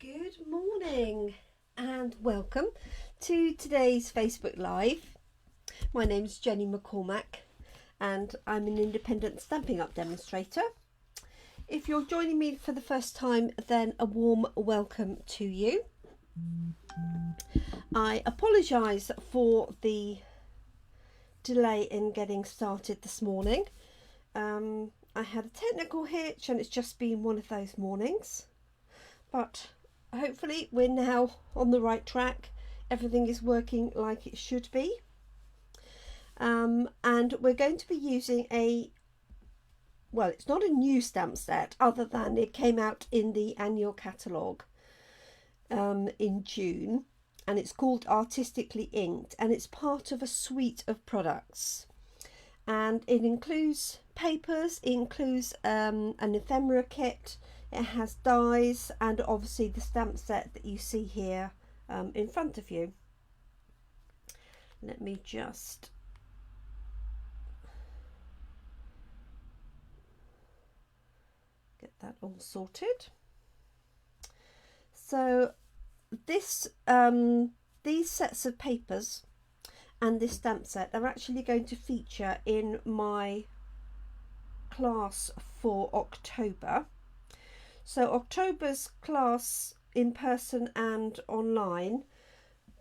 Good morning and welcome to today's Facebook Live. My name's Jenny McCormack and I'm an independent Stampin' Up demonstrator. If you're joining me for the first time, then a warm welcome to you. I apologise for the delay in getting started this morning. I had a technical hitch and it's just been one of those mornings, but hopefully we're now on the right track. Everything is working like it should be. And we're going to be using well, it's not a new stamp set other than it came out in the annual catalogue in June, and it's called Artistically Inked, and it's part of a suite of products. And it includes papers, it includes an ephemera kit, it has dies, and obviously the stamp set that you see here in front of you. Let me just get that all sorted. So this these sets of papers and this stamp set are actually going to feature in my class for October. So October's class in person and online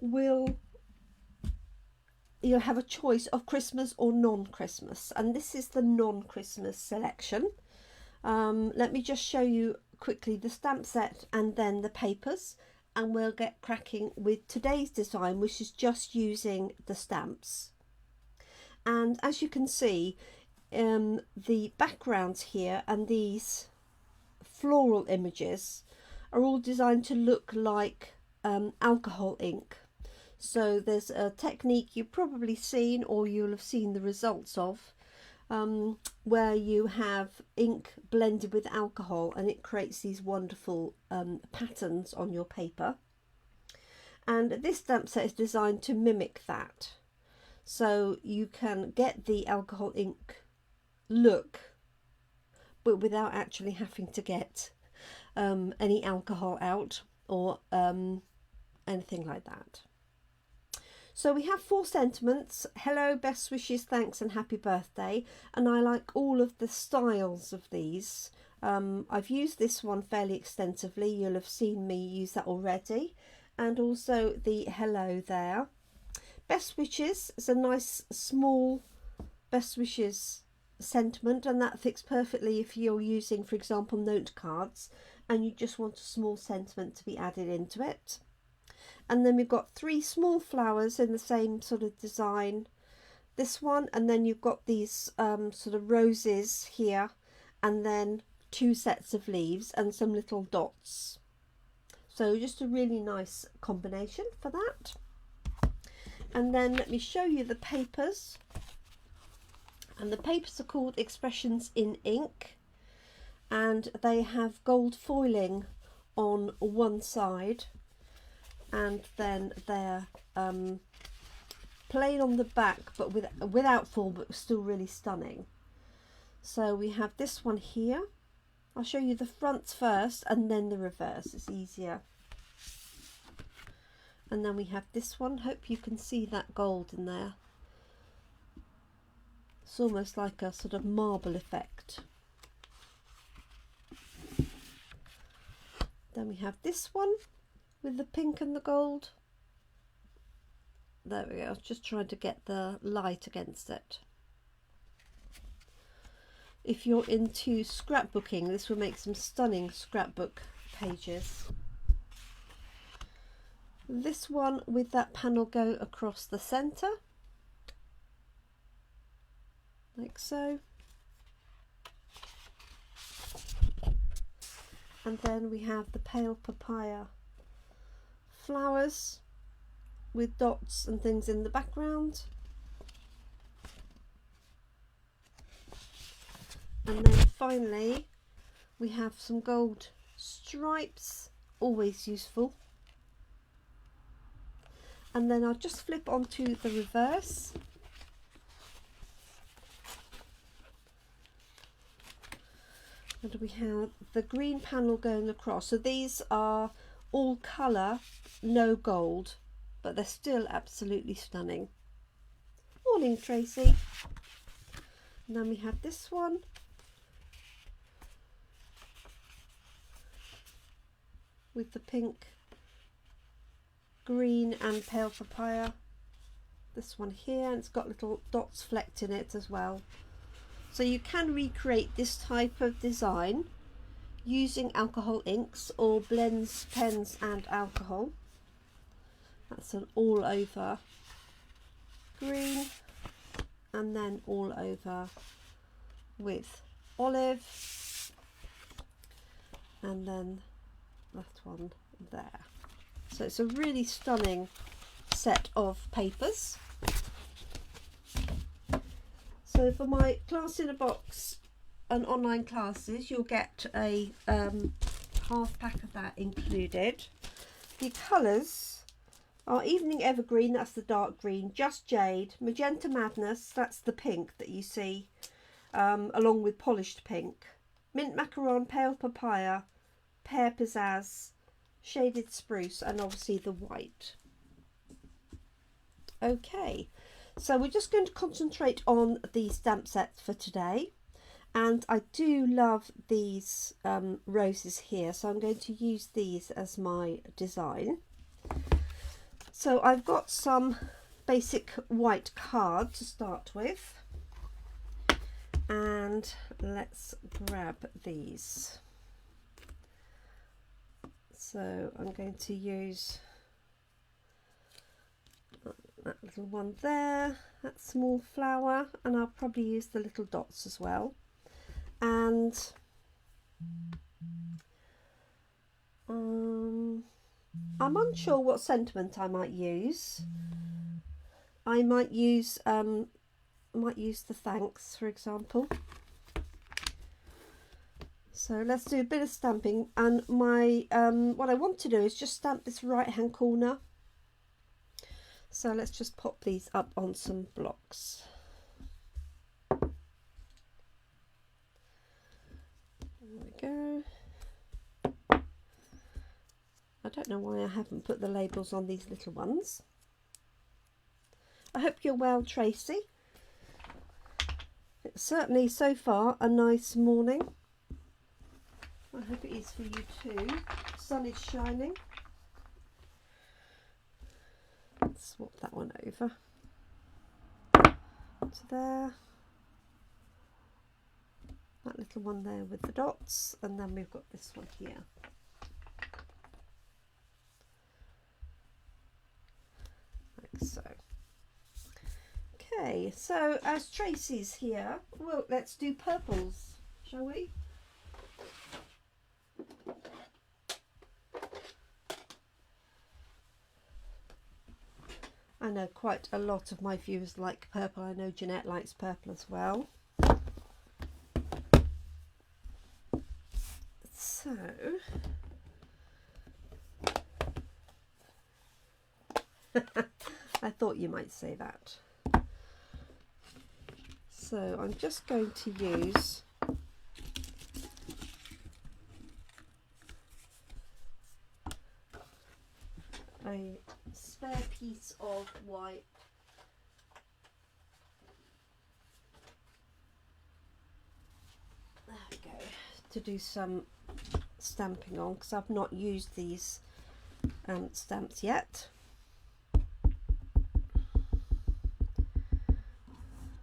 you'll have a choice of Christmas or non-Christmas, and this is the non-Christmas selection. Let me just show you quickly the stamp set and then the papers, and we'll get cracking with today's design, which is just using the stamps. And as you can see, the backgrounds here and these floral images are all designed to look like alcohol ink. So there's a technique you've probably seen, or you'll have seen the results of, where you have ink blended with alcohol and it creates these wonderful patterns on your paper. And this stamp set is designed to mimic that, so you can get the alcohol ink look but without actually having to get any alcohol out or anything like that. So we have 4 sentiments: hello, best wishes, thanks and happy birthday. And I like all of the styles of these. I've used this one fairly extensively, you'll have seen me use that already, and also the hello there. Best wishes is a nice small best wishes sentiment, and that fits perfectly if you're using, for example, note cards and you just want a small sentiment to be added into it. And then we've got 3 small flowers in the same sort of design, this one, and then you've got these sort of roses here, and then 2 sets of leaves and some little dots. So just a really nice combination for that. And then let me show you the papers. And the papers are called Expressions in Ink, and they have gold foiling on one side, and then they're plain on the back but without foil, but still really stunning. So we have this one here. I'll show you the fronts first and then the reverse, it's easier. And then we have this one. Hope you can see that gold in there. It's almost like a sort of marble effect. Then we have this one with the pink and the gold. There we go. I was just trying to get the light against it. If you're into scrapbooking, this will make some stunning scrapbook pages. This one with that panel go across the centre, like so. And then we have the Pale Papaya flowers with dots and things in the background. And then finally we have some gold stripes, always useful. And then I'll just flip onto the reverse. And we have the green panel going across. So these are all colour, no gold, but they're still absolutely stunning. Morning, Tracy. And then we have this one. With the pink, green and pale papaya. This one here, and it's got little dots flecked in it as well. So you can recreate this type of design using alcohol inks or blends pens and alcohol. That's an all over green, and then all over with olive, and then that one there. So it's a really stunning set of papers. So for my class in a box and online classes, you'll get a half pack of that included. The colours are Evening Evergreen, that's the dark green, Just Jade, Magenta Madness, that's the pink that you see, along with Polished Pink, Mint Macaron, Pale Papaya, Pear Pizzazz, Shaded Spruce, and obviously the white. Okay, so we're just going to concentrate on the stamp sets for today, and I do love these roses here, so I'm going to use these as my design. So I've got some basic white card to start with, and let's grab these. So I'm going to use that little one there, that small flower, and I'll probably use the little dots as well. And I'm unsure what sentiment I might use. I might use the thanks, for example. So let's do a bit of stamping, and my what I want to do is just stamp this right hand corner. So let's just pop these up on some blocks. There we go. I don't know why I haven't put the labels on these little ones. I hope you're well, Tracy. It's certainly so far a nice morning. I hope it is for you too. The sun is shining. Let's swap that one over to there. That little one there with the dots, and then we've got this one here. Like so. Okay, so as Tracy's here, well, let's do purples, shall we? I know quite a lot of my viewers like purple. I know Jeanette likes purple as well. So, I thought you might say that. So I'm just going to use a spare piece of white. There we go. To do some stamping on, because I've not used these stamps yet.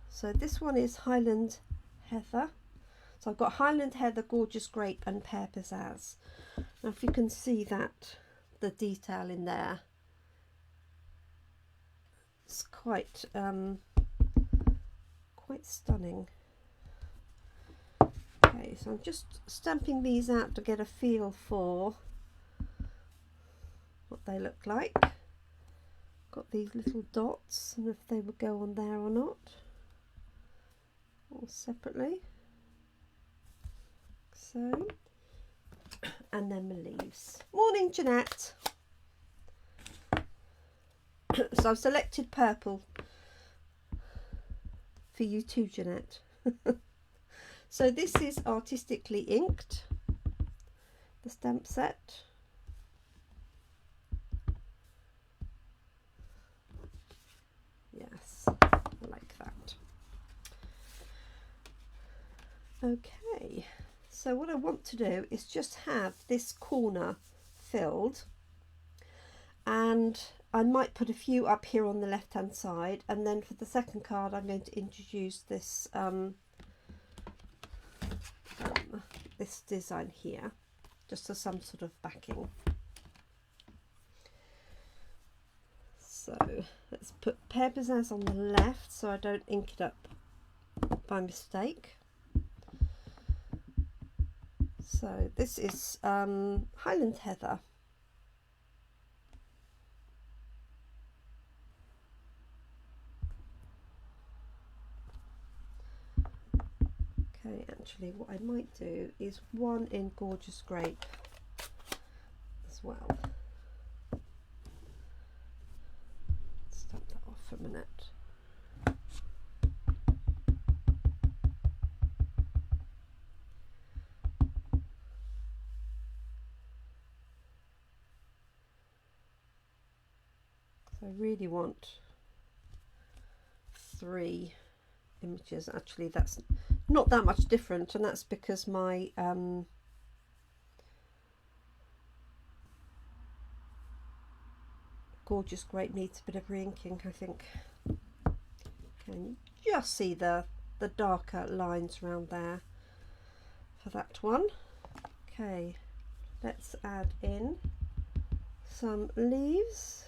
So this one is Highland Heather. So I've got Highland Heather, Gorgeous Grape, and Pear Pizzazz. Now if you can see that, the detail in there, it's quite stunning. Okay, so I'm just stamping these out to get a feel for what they look like. Got these little dots, and if they would go on there or not, or separately. So, and then the leaves. Morning, Jeanette. So I've selected purple for you too, Jeanette. So this is Artistically Inked, the stamp set. Okay, so what I want to do is just have this corner filled, and I might put a few up here on the left hand side, and then for the second card I'm going to introduce this this design here, just as some sort of backing. So let's put Pear Pizzazz on the left so I don't ink it up by mistake. So this is Highland Heather. Okay, actually what I might do is one in Gorgeous Grape as well. Stamp that off for a minute. So I really want 3 images. Actually that's not that much different, and that's because my Gorgeous Grape needs a bit of re-inking, I think. Can you just see the darker lines around there for that one? Okay, let's add in some leaves.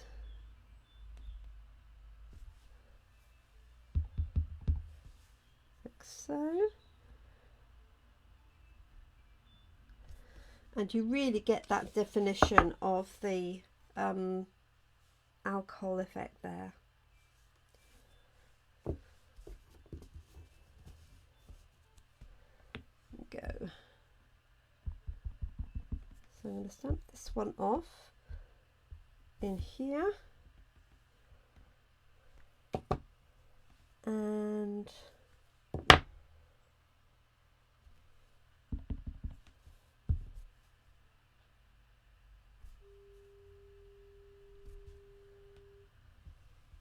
Like so. And you really get that definition of the alcohol effect there. Go. So I'm going to stamp this one off in here, and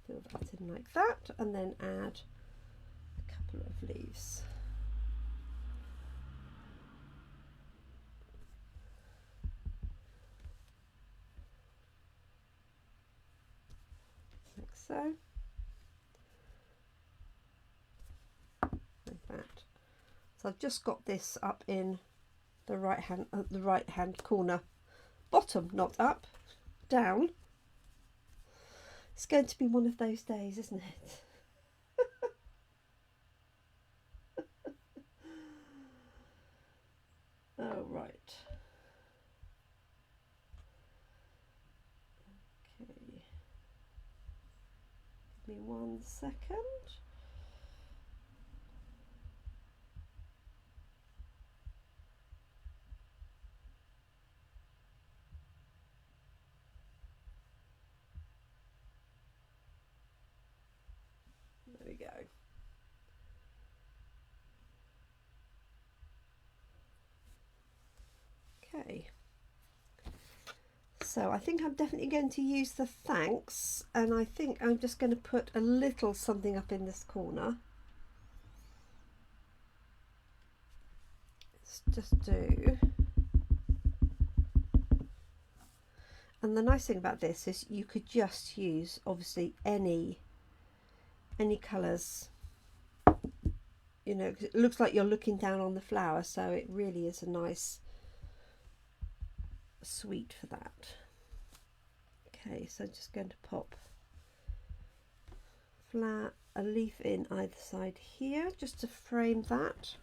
fill that in like that, and then add a couple of leaves. Like so. Like that. So I've just got this up in the right hand corner, bottom, not up, down. It's going to be one of those days, isn't it? Oh, right. Okay. Give me 1 second. There we go. Okay. So I think I'm definitely going to use the thanks, and I think I'm just going to put a little something up in this corner. Let's just do. And the nice thing about this is you could just use obviously any colours, you know, 'cause it looks like you're looking down on the flower, so it really is a nice suite for that. Okay, so just going to pop a leaf in either side here just to frame that,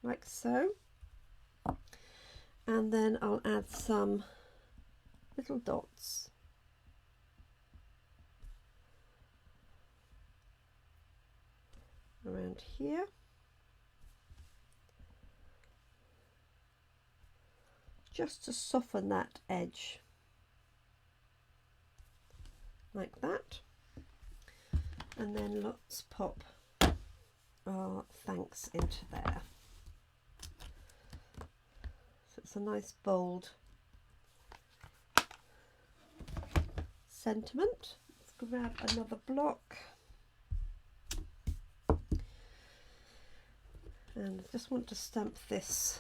like so, and then I'll add some little dots around here, just to soften that edge, like that. And then let's pop our thanks into there. So it's a nice bold sentiment. Let's grab another block. And I just want to stamp this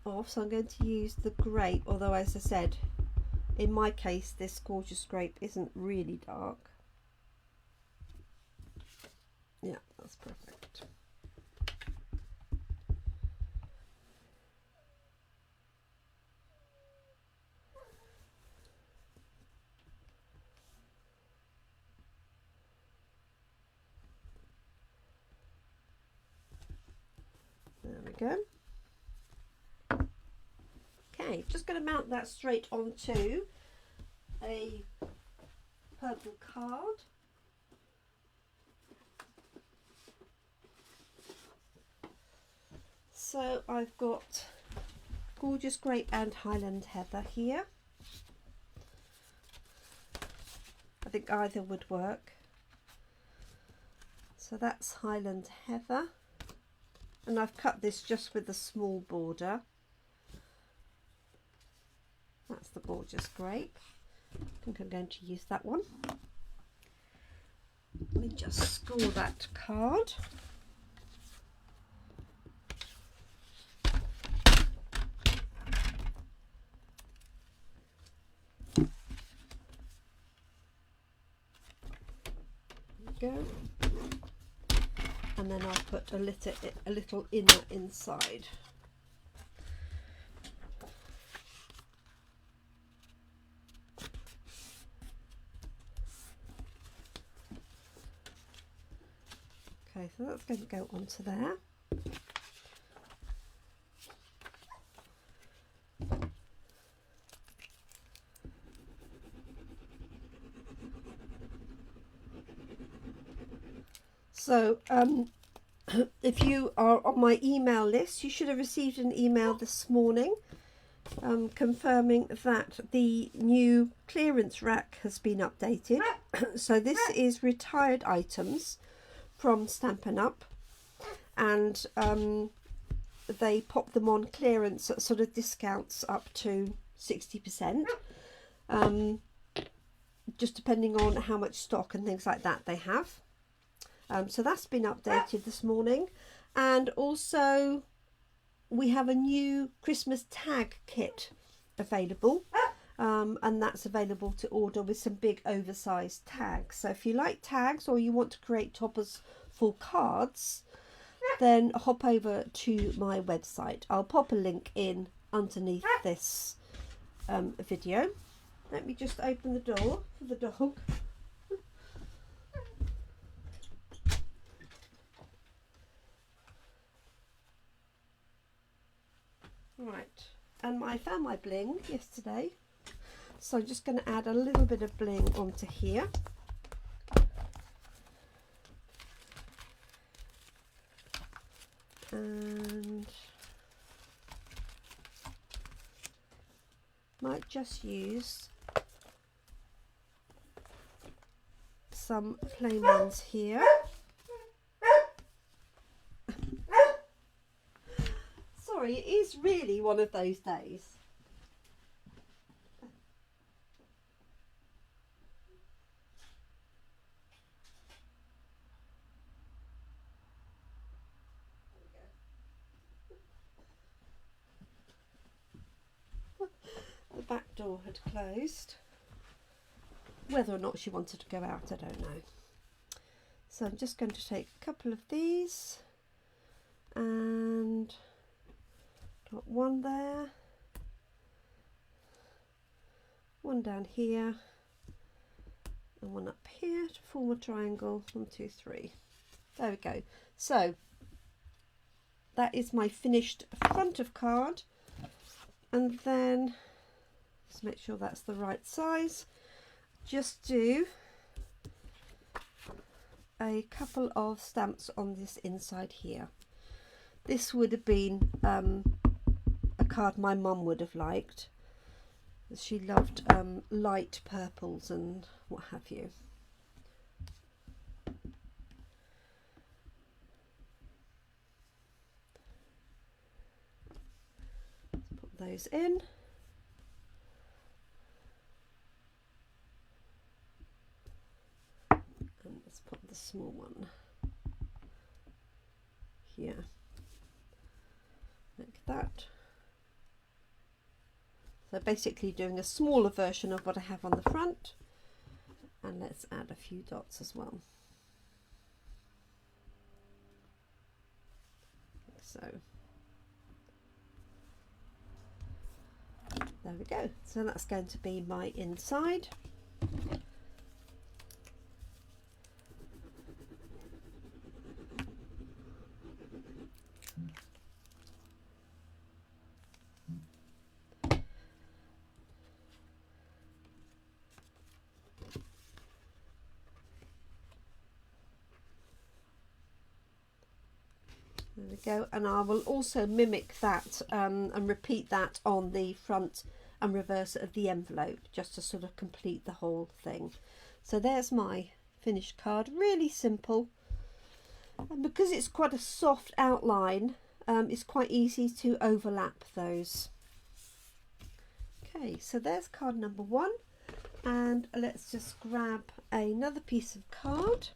off, so I'm going to use the Grape, although as I said, in my case this gorgeous Grape isn't really dark. Yeah, that's perfect. There we go. Okay, just going to mount that straight onto a purple card. So I've got gorgeous Grape and Highland heather here. I think either would work. So that's Highland heather, and I've cut this just with a small border. That's the gorgeous Grape. I think I'm going to use that one. Let me just score that card. Go, and then I'll put a little inner inside. Okay, so that's going to go onto there. So if you are on my email list, you should have received an email this morning confirming that the new clearance rack has been updated. So this is retired items from Stampin' Up, and they pop them on clearance at sort of discounts up to 60%, just depending on how much stock and things like that they have. So that's been updated this morning, and also we have a new Christmas tag kit available, and that's available to order with some big oversized tags. So if you like tags or you want to create toppers for cards, then hop over to my website. I'll pop a link in underneath this video. Let me just open the door for the dog. Right, and I found my bling yesterday, so I'm just going to add a little bit of bling onto here. And might just use some plain ones here. Sorry, it is really one of those days. The back door had closed. Whether or not she wanted to go out, I don't know. So I'm just going to take a couple of these and got one there, one down here, and one up here to form a triangle. 1, 2, 3. There we go. So that is my finished front of card, and then just make sure that's the right size. Just do a couple of stamps on this inside here. This would have been a card my mum would have liked. She loved light purples and what have you. Let's put those in. And let's put the small one here, like that. So basically doing a smaller version of what I have on the front, and let's add a few dots as well. Like so. There we go. So that's going to be my inside. There we go, and I will also mimic that and repeat that on the front and reverse of the envelope, just to sort of complete the whole thing. So there's my finished card, really simple, and because it's quite a soft outline, it's quite easy to overlap those. Okay, so there's card number 1, and let's just grab another piece of card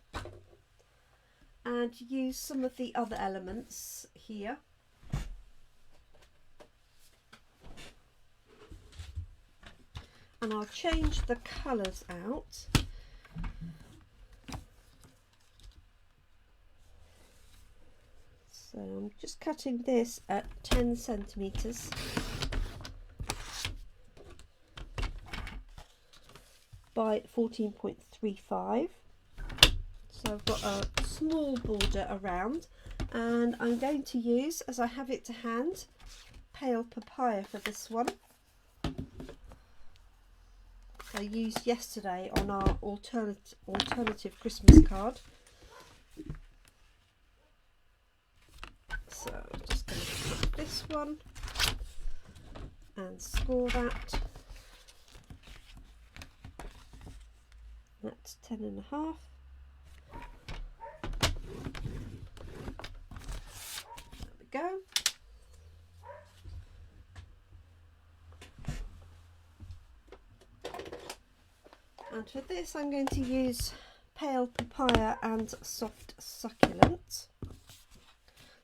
and use some of the other elements here. And I'll change the colours out. So I'm just cutting this at 10 centimetres. By 14.35. So I've got a small border around, and I'm going to use, as I have it to hand, Pale Papaya for this one. I used yesterday on our alternative Christmas card. So I'm just going to put this one and score that. That's 10.5. There we go. And for this I'm going to use Pale Papaya and Soft Succulent.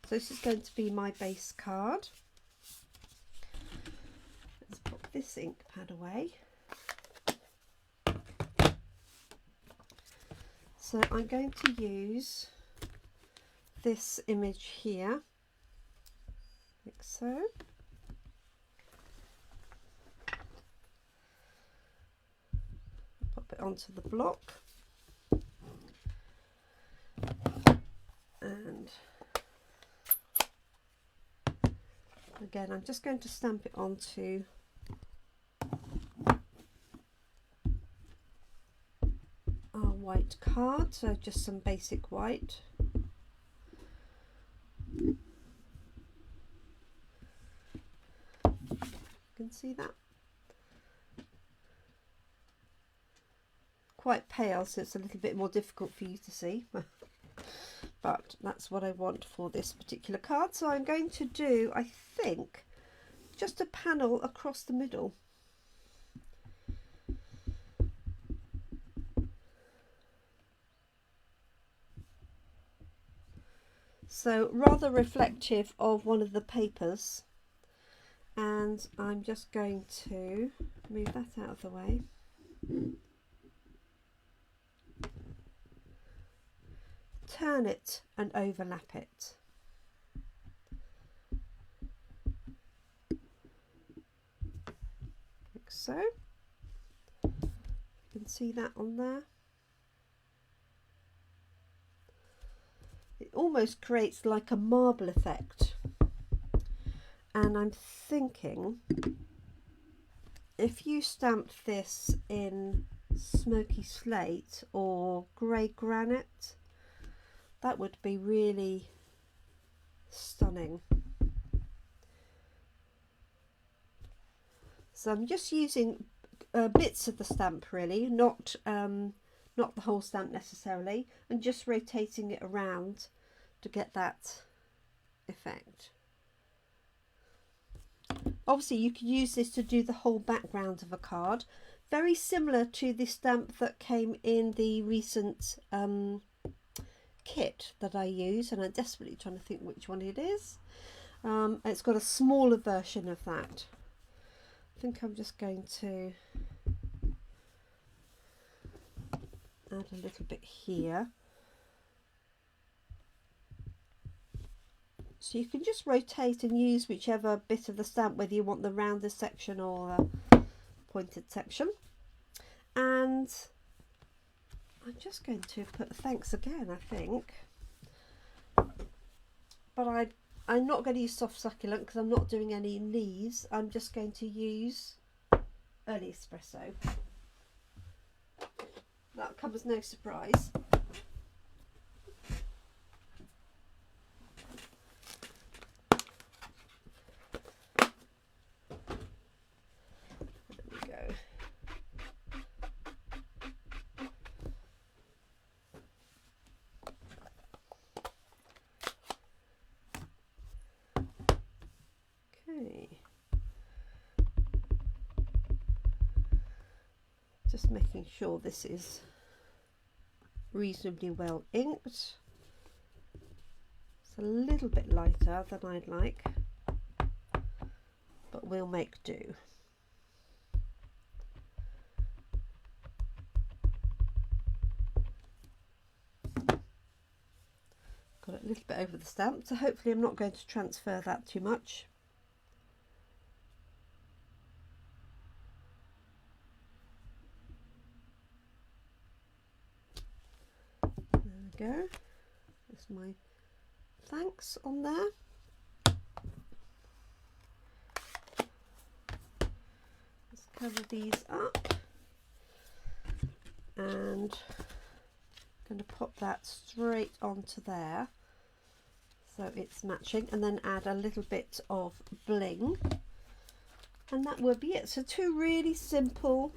So this is going to be my base card. Let's put this ink pad away. So I'm going to use this image here, like so. Pop it onto the block. And again, I'm just going to stamp it onto our white card, so just some basic white. You can see that. Quite pale, so it's a little bit more difficult for you to see. But that's what I want for this particular card. So I'm going to do, I think, just a panel across the middle. So rather reflective of one of the papers. And I'm just going to move that out of the way. Turn it and overlap it. Like so. You can see that on there. It almost creates like a marble effect. And I'm thinking, if you stamped this in smoky slate or grey granite, that would be really stunning. So I'm just using bits of the stamp, really, not the whole stamp necessarily, and just rotating it around to get that effect. Obviously you could use this to do the whole background of a card, very similar to the stamp that came in the recent kit that I use, and I'm desperately trying to think which one it is. It's got a smaller version of that. I think I'm just going to add a little bit here. So you can just rotate and use whichever bit of the stamp, whether you want the rounded section or the pointed section. And I'm just going to put thanks again, I think. But I'm not going to use soft succulent because I'm not doing any leaves. I'm just going to use early espresso. That comes as no surprise. Just making sure this is reasonably well inked. It's a little bit lighter than I'd like, but we'll make do. Got it a little bit over the stamp, so hopefully I'm not going to transfer that too much. Go. There's my thanks on there. Let's cover these up, and I'm going to pop that straight onto there so it's matching, and then add a little bit of bling, and that will be it. So two really simple,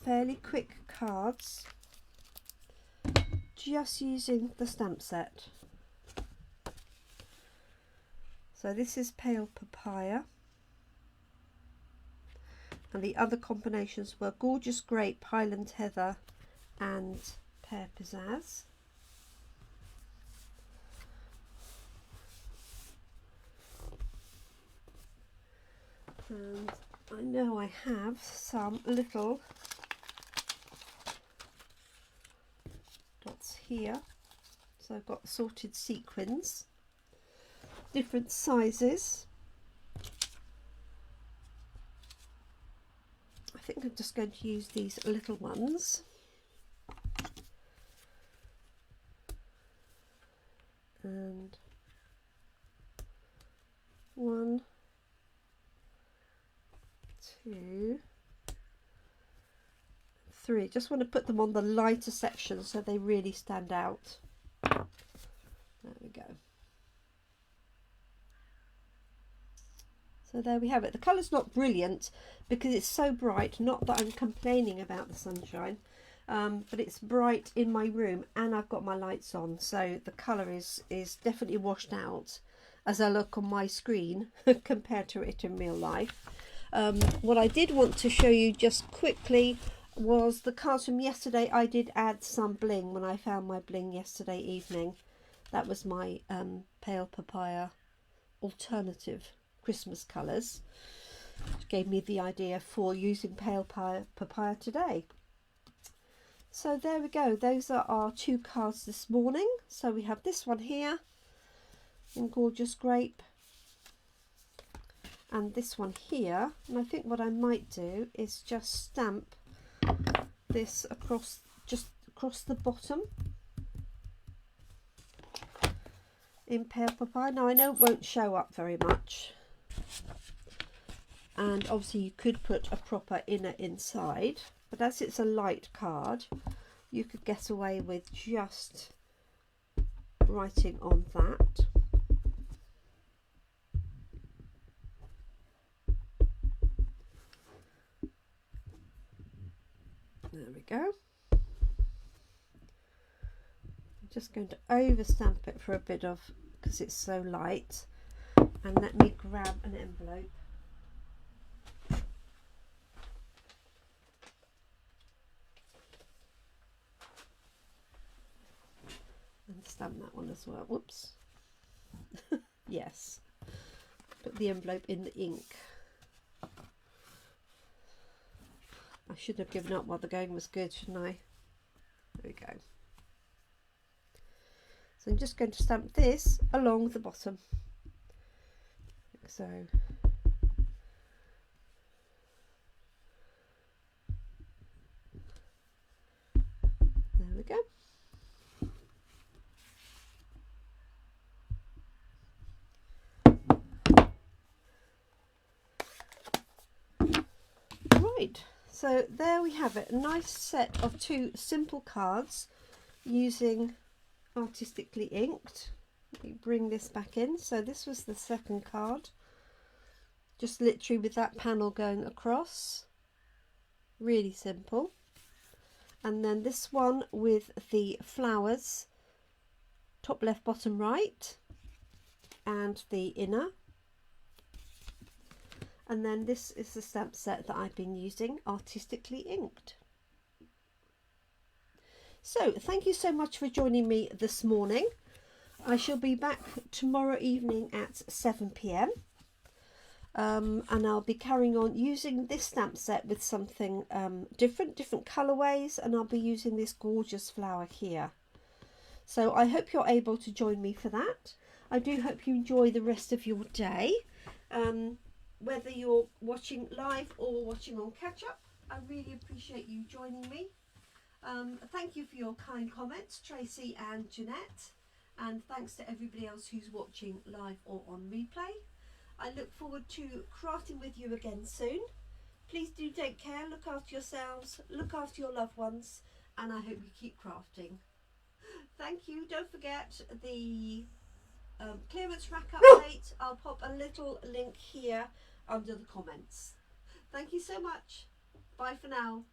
fairly quick cards, just using the stamp set. So this is Pale Papaya, and the other combinations were Gorgeous Grape, Highland Heather and Pear Pizzazz. And I know I have some little dots here, so I've got sorted sequins, different sizes. I think I'm just going to use these little ones, and 1, 2, 3. Just want to put them on the lighter section so they really stand out. There we go. So there we have it. The colour's not brilliant because it's so bright, not that I'm complaining about the sunshine, but it's bright in my room and I've got my lights on, so the colour is definitely washed out as I look on my screen compared to it in real life. What I did want to show you just quickly was the cards from yesterday. I did add some bling when I found my bling yesterday evening. That was my Pale Papaya alternative Christmas colours, which gave me the idea for using Pale Papaya today. So there we go, those are our 2 cards this morning. So we have this one here in Gorgeous Grape and this one here, and I think what I might do is just stamp this across, just across the bottom in Pale Papaya. Now I know it won't show up very much, and obviously you could put a proper inner inside, but as it's a light card you could get away with just writing on that. There we go. I'm just going to over stamp it for a bit of, because it's so light, and let me grab an envelope. stamp that one as well. Whoops. Yes. Put the envelope in the ink. I should have given up while the going was good, shouldn't I? There we go. So I'm just going to stamp this along the bottom. Like so. There we go. Right, so there we have it. A nice set of 2 simple cards using Artistically Inked. Let me bring this back in. So this was the second card. Just literally with that panel going across. Really simple. And then this one with the flowers, top left, bottom right, and the inner. And then this is the stamp set that I've been using, Artistically Inked. So thank you so much for joining me this morning. I shall be back tomorrow evening at 7 p.m. And I'll be carrying on using this stamp set with something different colourways, and I'll be using this gorgeous flower here. So I hope you're able to join me for that. I do hope you enjoy the rest of your day. Whether you're watching live or watching on catch up, I really appreciate you joining me. Thank you for your kind comments, Tracy and Jeanette, and thanks to everybody else who's watching live or on replay. I look forward to crafting with you again soon. Please do take care, look after yourselves, look after your loved ones, and I hope you keep crafting. Thank you. Don't forget the clearance rack update. I'll pop a little link here under the comments. Thank you so much. Bye for now.